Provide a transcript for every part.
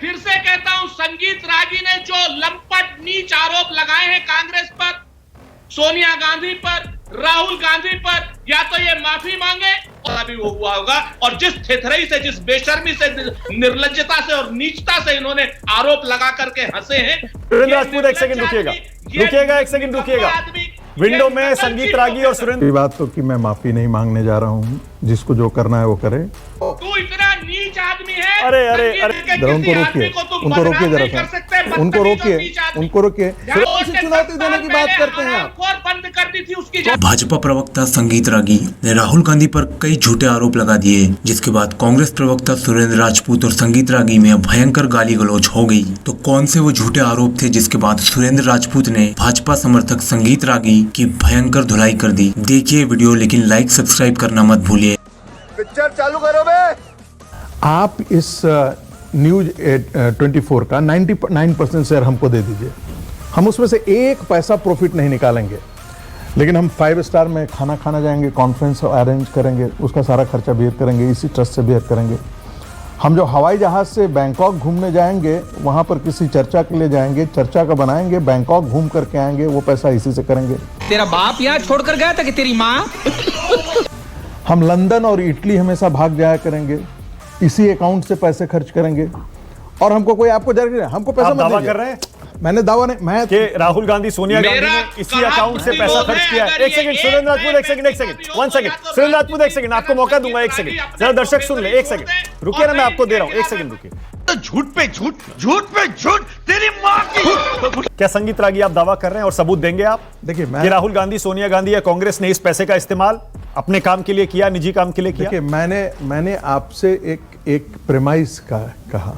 फिर से कहता हूं, संगीत रागी ने जो लंपट नीच आरोप लगाए हैं कांग्रेस पर, सोनिया गांधी पर, राहुल गांधी पर, या तो ये माफी मांगे और अभी वो हुआ होगा। और जिस थेथरई से, जिस बेशर्मी से, निर्लज्जता से और नीचता से इन्होंने आरोप लगा करके हंसे हैं। सुरेंद्र राजपूत एक सेकंड रुकिएगा, एक सेकंड रुकिएगा। विंडो में संगीत रागी और सुरेंद्र, ये बात तो कि मैं माफी नहीं मांगने जा रहा हूँ, जिसको जो करना है वो करे। तू इतना नीच आदमी है। अरे उनको रोकिए, उनको रोकिए जरा सा, उनको रोकिए। चुनौती देने की बात करते हैं आप। बंद कर दी थी उसकी। भाजपा प्रवक्ता संगीत रागी ने राहुल गांधी पर कई झूठे आरोप लगा दिए, जिसके बाद कांग्रेस प्रवक्ता सुरेंद्र राजपूत और संगीत रागी में भयंकर गाली गलौज हो गई। तो कौन से वो झूठे आरोप थे जिसके बाद सुरेंद्र राजपूत ने भाजपा समर्थक संगीत रागी की भयंकर धुलाई कर दी? देखिए वीडियो, लेकिन लाइक सब्सक्राइब करना मत भूलिए। पिक्चर चालू करो बे। आप इस न्यूज 24 का 99% शेयर हमको दे दीजिए, हम उसमें से एक पैसा प्रॉफिट नहीं निकालेंगे, लेकिन हम 5 स्टार में खाना खाना जाएंगे, कॉन्फ्रेंस अरेंज करेंगे, उसका सारा खर्चा बेयर करेंगे, इसी ट्रस्ट से बेयर करेंगे। हम जो हवाई जहाज से बैंकॉक घूमने जाएंगे, वहाँ पर किसी चर्चा के लिए जाएंगे, चर्चा का बनाएंगे, बैंकॉक घूम करके आएंगे, वो पैसा इसी से करेंगे। तेरा बाप यहाँ छोड़कर गया था कि तेरी माँ? हम लंदन और इटली हमेशा भाग जाया करेंगे, इसी अकाउंट से पैसे खर्च करेंगे। और हमको कोई आपको हमको पैसा मत दावा दीजिए। कर रहे हैं मैंने दावा नहीं, मैं कि राहुल गांधी सोनिया गांधी ने इसी अकाउंट से पैसा खर्च किया है। एक सेकंड सुरेंद्र राजपूत, एक second, one second Surendra Rajput, एक सेकंड, आपको मौका दूंगा, एक सेकंड, जरा दर्शक सुन ले, एक सेकंड रुकिए ना, मैं आपको दे रहा हूं, एक सेकंड रुकिए। तो झूठ पे झूठ, झूठ पे झूठ, तेरी माँ की। क्या संगीत रागी आप दावा कर रहे हैं और सबूत देंगे आप? देखिए, कि राहुल गांधी, सोनिया गांधी या कांग्रेस ने इस पैसे का इस्तेमाल अपने काम के लिए किया, निजी काम के लिए किया? देखिए, मैंने आपसे एक प्रेमाइस का कहा,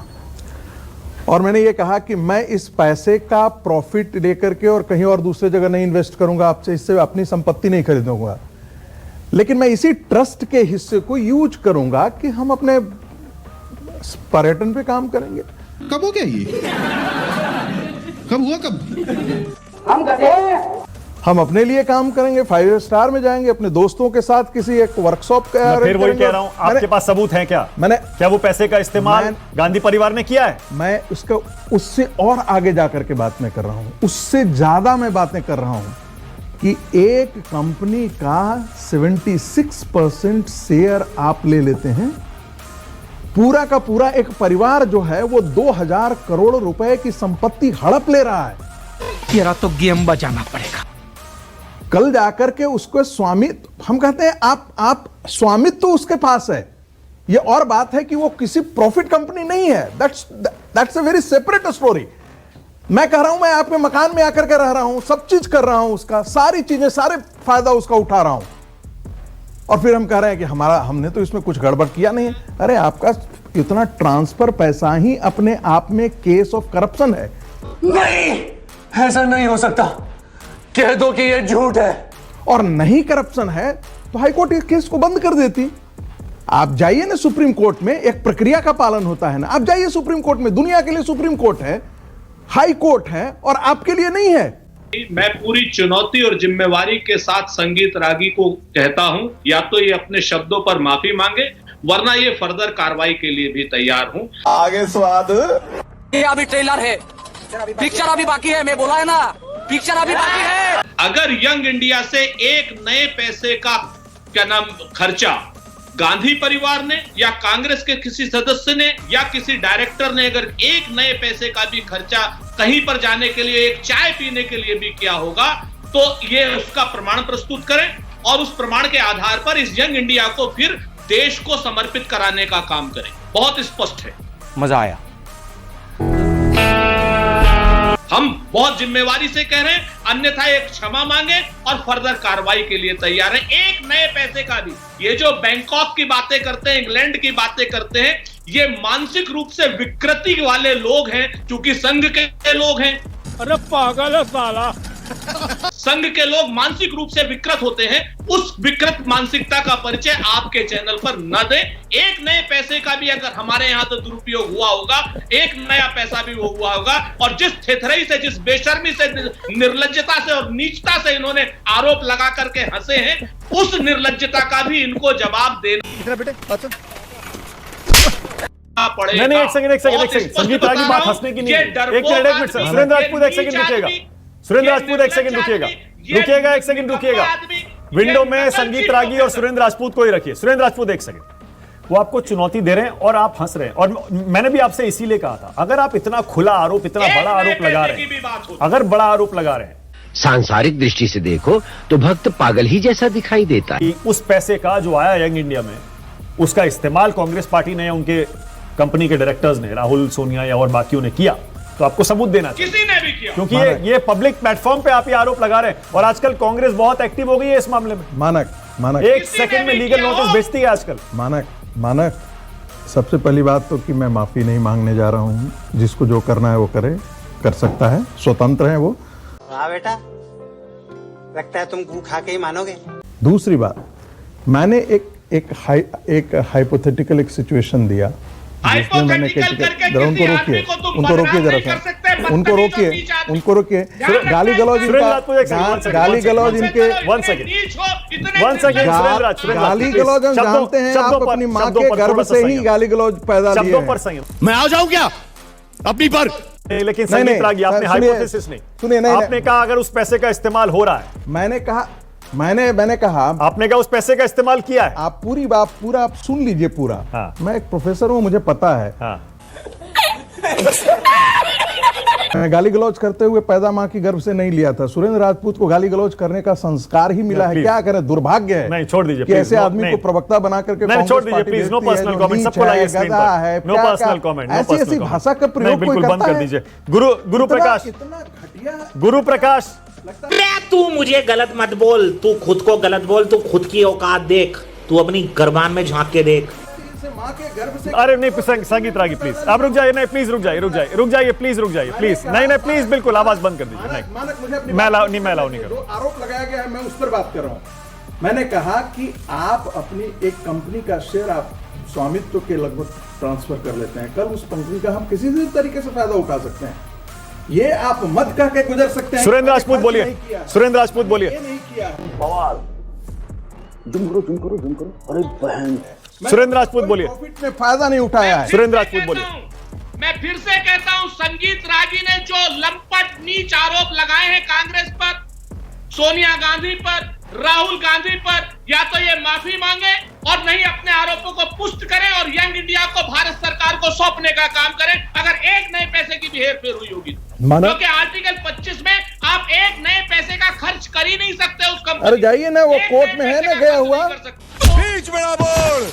और मैंने ये कहा कि मैं इस पैसे का प्रॉफिट लेकर के और कहीं और दूसरे जगह नहीं इन्वेस्ट करूंगा, आपसे इससे अपनी संपत्ति नहीं खरीदूंगा, लेकिन मैं इसी ट्रस्ट के हिस्से को यूज करूंगा कि हम अपने पर्यटन पे काम करेंगे। कब हो गया ये? कब हुआ? कब? हम अपने लिए काम करेंगे, 5 स्टार में जाएंगे, अपने दोस्तों के साथ किसी एक वर्कशॉप का। फिर वही कह रहा हूं, आपके पास सबूत हैं क्या? क्या वो पैसे का इस्तेमाल गांधी परिवार ने किया है? मैं उससे और आगे जाकर के बात मैं कर रहा हूं, उससे ज्यादा मैं बातें कर रहा हूं कि एक कंपनी का 76% शेयर आप ले लेते हैं, पूरा का पूरा एक परिवार जो है वो 2000 करोड़ रुपए की संपत्ति हड़प ले रहा है। तेरा तो गेम बजाना पड़ेगा। कल जाकर के उसको स्वामित्व, हम कहते हैं आप स्वामित्व तो उसके पास है, ये और बात है कि वो किसी प्रॉफिट कंपनी नहीं है। That's a very separate story. मैं कह रहा हूं, मैं आपके मकान में आकर के रह रहा हूं, सब चीज कर रहा हूं, उसका सारी चीजें, सारे फायदा उसका उठा रहा हूं, और फिर हम कह रहे हैं कि हमने तो इसमें कुछ गड़बड़ किया नहीं है। अरे आपका इतना ट्रांसफर पैसा ही अपने आप में केस ऑफ करप्शन है। नहीं, ऐसा नहीं हो सकता, कह दो कि ये झूठ है। और नहीं करप्शन है तो हाईकोर्ट इस केस को बंद कर देती। आप जाइए ना सुप्रीम कोर्ट में, एक प्रक्रिया का पालन होता है ना, आप जाइए सुप्रीम कोर्ट में, दुनिया के लिए सुप्रीम कोर्ट है, हाई कोर्ट है, और आपके लिए नहीं है। मैं पूरी चुनौती और जिम्मेवारी के साथ संगीत रागी को कहता हूं, या तो ये अपने शब्दों पर माफी मांगे, वरना ये फर्दर कार्रवाई के लिए भी तैयार हूं। आगे स्वाद। ये अभी ट्रेलर है, पिक्चर अभी बाकी है, मैं बोला है ना, पिक्चर अभी बाकी है। अगर यंग इंडिया से एक नए पैसे का खर्चा गांधी परिवार ने या कांग्रेस के किसी सदस्य ने या किसी डायरेक्टर ने अगर एक नए पैसे का भी खर्चा कहीं पर जाने के लिए, एक चाय पीने के लिए भी किया होगा, तो ये उसका प्रमाण प्रस्तुत करें, और उस प्रमाण के आधार पर इस यंग इंडिया को फिर देश को समर्पित कराने का काम करें। बहुत स्पष्ट है। मजा आया। हम बहुत जिम्मेवारी से कह रहे हैं, अन्यथा एक क्षमा मांगे और फर्दर कार्रवाई के लिए तैयार हैं। एक नए पैसे का भी, ये जो बैंकॉक की बातें करते हैं, इंग्लैंड की बातें करते हैं, ये मानसिक रूप से विकृति वाले लोग हैं, क्योंकि संघ के लोग हैं। अरे पागल है साला। संघ के लोग मानसिक रूप से विकृत होते हैं। उस विकृत मानसिकता का परिचय आपके चैनल पर न दें। एक नए पैसे का भी अगर हमारे यहां तो दुरुपयोग हुआ होगा, एक नया पैसा भी वो हुआ होगा, और जिस थेथरई से, जिस बेशर्मी से, निर्लज्जता से और नीचता से इन्होंने आरोप लगा करके हंसे हैं, उस निर्लज्जता का भी इनको जवाब देना। बेटे पड़ेगा। नहीं, एक सेकंड संगीत रागी बात हंसने की नहीं है। एक मिनट सुरेंद्र राजपूत एक सेकंड रुकिएगा, सुरेंद्र राजपूत एक सेकंड रुकिएगा, एक सेकंड रुकिएगा। विंडो में संगीत रागी और सुरेंद्र राजपूत को ही रखिए। सुरेंद्र राजपूत एक सेकंड, वो आपको चुनौती दे रहे हैं और आप हंस रहे हैं, और मैंने भी आपसे इसीलिए कहा था, अगर आप इतना खुला आरोप, इतना बड़ा आरोप लगा रहे हैं, अगर बड़ा आरोप लगा रहे हैं, सांसारिक दृष्टि से देखो तो भक्त पागल ही जैसा दिखाई देता है। उस पैसे का जो आया यंग इंडिया में, उसका इस्तेमाल कांग्रेस पार्टी ने, उनके कंपनी के डायरेक्टर्स ने, राहुल, सोनिया या और बाकियों ने किया, तो आपको सबूत देना चाहिए। किसी ने भी किया, क्योंकि ये पब्लिक प्लेटफॉर्म पे आप ये आरोप लगा रहे हैं, और आजकल कांग्रेस बहुत एक्टिव हो गई है इस मामले में। मानक एक सेकंड में लीगल नोटिस भेजती है आजकल। मानक सबसे पहली बात तो कि मैं माफी नहीं मांगने जा रहा हूं, जिसको जो करना है वो कर सकता है, स्वतंत्र है वो। हाँ बेटा, लगता है तुम गू खा के ही मानोगे। दूसरी बात, मैंने एक हाइपोथेटिकल एक सिचुएशन दिया, जिसमें मैंने उनको रोकिए जरा सा, उनको रोकिए गाली गलौज इनके गाली गलौज हम जानते हैं। आप अपनी माँ के गर्भ से ही गाली गलौज पैदा लिए हैं। मैं आ जाऊं क्या अपनी पर? लेकिन संगीत रागी, आपने हाइपोथेसिस नहीं, सुनिए, नहीं, आपने कहा अगर उस पैसे का इस्तेमाल हो रहा है, मैंने कहा आपने कहा उस पैसे का इस्तेमाल किया है। आप पूरी बात पूरा आप सुन लीजिए पूरा। हाँ। मैं एक प्रोफेसर हूं, मुझे पता है। हाँ। मैं गाली गलौज करते हुए पैदा मां की गर्भ से नहीं लिया था। सुरेंद्र राजपूत को गाली गलौज करने का संस्कार ही मिला है। क्या करें, दुर्भाग्य है। नहीं, छोड़ दीजिए कि ऐसे आदमी को प्रवक्ता बना करके नहीं, छोड़ दीजिए प्लीज, नो पर्सनल कमेंट, सबको लाइए स्क्रीन पर, नो पर्सनल कमेंट, ऐसी भाषा का प्रयोग कोई बिल्कुल बंद कर दीजिए। गुरु प्रकाश, तू मुझे गलत मत बोल, तू खुद को गलत बोल, तू खुद की औकात देख, तू अपनी गर्भान में झांक के देख। अरे नहीं संगीत रागी प्लीज, आप रुक जाइए, नहीं प्लीज रुक जाइए प्लीज, नहीं प्लीज, बिल्कुल आवाज बंद कर दीजिए। नहीं, मैं अलाउ नहीं करूँ। आरोप लगाया गया है, मैं उस पर बात कर रहा हूँ। मैंने कहा कि आप अपनी एक कंपनी का शेयर आप स्वामित्व के लगभग ट्रांसफर कर लेते हैं, कल उस कंपनी का हम किसी भी तरीके से फायदा उठा सकते हैं। ये आप मत कह के गुजर सकते हैं। सुरेंद्र राजपूत बोलिए, सुरेंद्र राजपूत बोलिए। नहीं किया बवाल, जुम करो, अरे बहन। सुरेंद्र राजपूत बोलिए। प्रॉफिट में फायदा नहीं उठाया है। सुरेंद्र राजपूत बोलिए। मैं फिर से कहता हूं, संगीत रागी ने जो लंपट नीच आरोप लगाए हैं कांग्रेस पर, सोनिया गांधी पर, राहुल गांधी पर, या तो ये माफी मांगे और नहीं अपने आरोपों को पुष्ट करें और यंग इंडिया को भारत सरकार को सौंपने का काम करें, अगर एक नए पैसे की भी हेरफेर हुई होगी। क्योंकि आर्टिकल 25 में आप एक नए पैसे का खर्च कर ही नहीं सकते उस कंपनी। अरे जाइए ना, वो कोर्ट में है ना गया हुआ, बीच में ना बोल,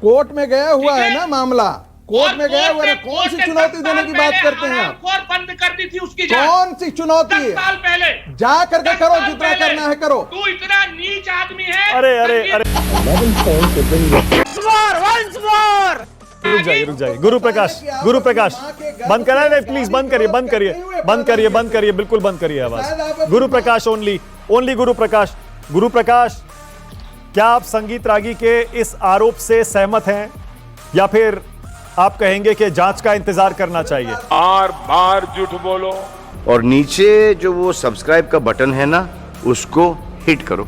कोर्ट में गया हुआ है ना मामला, कोर्ट में गया हुआ है। कौन सी चुनौती देने की बात करते हैं आप? बंद कर दी थी उसकी, कौन सी चुनौती? 10 साल पहले जा करके करो, जितना करना है करो। तू इतना नीच आदमी है। अरे रुक जाइए गुरु प्रकाश बंद कराए नहीं प्लीज, बंद करिए, बिल्कुल बंद करिए आवाज। गुरु प्रकाश ओनली गुरु प्रकाश, क्या आप संगीत रागी के इस आरोप से सहमत हैं, या फिर आप कहेंगे कि जांच का इंतजार करना चाहिए? बार झूठ बोलो, और नीचे जो वो सब्सक्राइब का बटन है ना, उसको हिट करो।